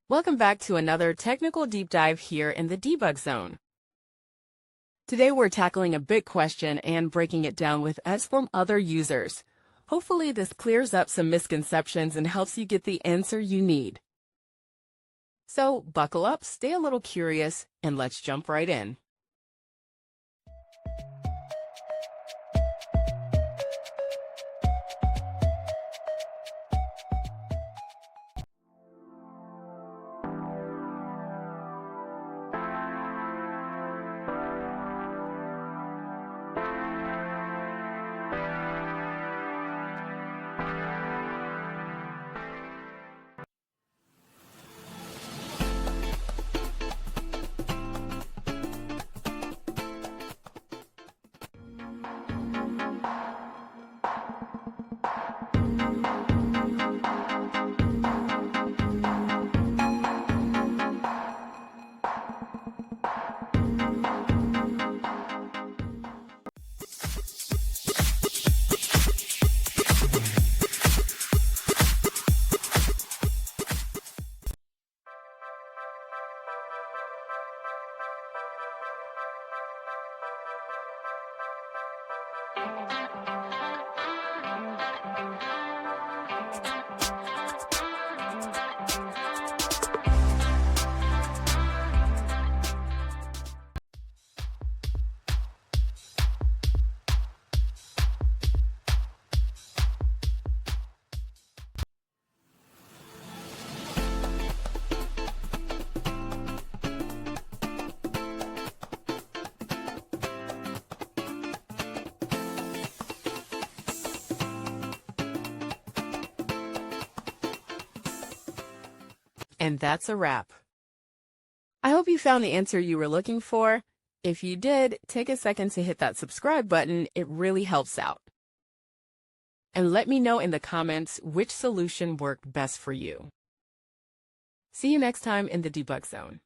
Welcome back to another technical deep dive here in the debug zone. Today we're tackling a big question and breaking it down with us from other users. Hopefully this clears up some misconceptions and helps you get the answer you need. So buckle up, stay a little curious, and let's jump right in. And that's a wrap. I hope you found the answer you were looking for. If you did, take a second to hit that subscribe button. It really helps out. And let me know in the comments which solution worked best for you. See you next time in the debug zone.